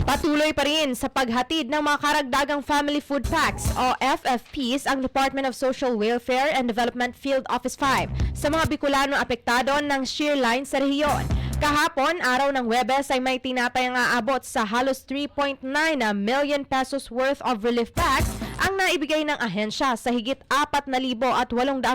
Patuloy pa rin sa paghatid ng mga karagdagang family food packs o FFPs ang Department of Social Welfare and Development Field Office 5 sa mga Bicolano apektado ng shear line sa rehiyon. Kahapon, araw ng Huwebes ay may tinatayang aabot sa halos 3.9 million pesos worth of relief packs ang naibigay ng ahensya sa higit 4,800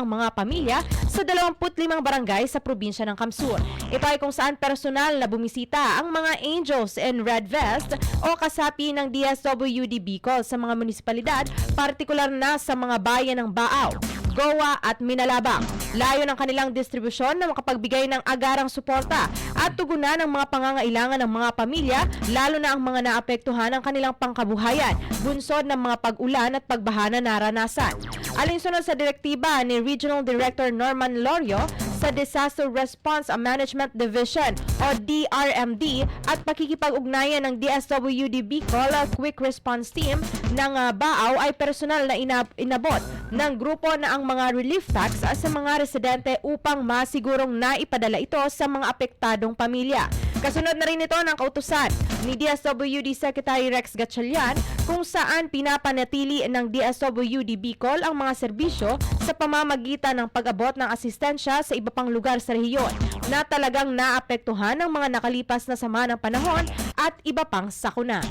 mga pamilya sa 25 barangay sa probinsya ng Kamsur. Ito ay kung saan personal na bumisita ang mga Angels in Red Vest o kasapi ng DSWD Bicol sa mga munisipalidad, partikular na sa mga bayan ng Baaw, Goa at Minalabang. Layo ng kanilang distribusyon na makapagbigay ng agarang suporta at tugunan ang mga pangangailangan ng mga pamilya, lalo na ang mga naapektuhan ng kanilang pangkabuhayan, bunsod ng mga pag-ulan at pagbaha na naranasan. Alinsunod sa direktiba ni Regional Director Norman Lorio sa Disaster Response and Management Division o DRMD at pakikipag-ugnayan ng DSWD Bicol Quick Response Team ng Baaw ay personal na inabot ng grupo na ang mga relief packs sa mga residente upang masigurong naipadala ito sa mga apektadong pamilya. Kasunod na rin ito ng kautusan ni DSWD Secretary Rex Gatchalian kung saan pinapanatili ng DSWD Bicol ang mga serbisyo sa pamamagitan ng pag-abot ng asistensya sa iba pang lugar sa rehiyon na talagang naapektuhan ng mga nakalipas na sama ng panahon at iba pang sakuna.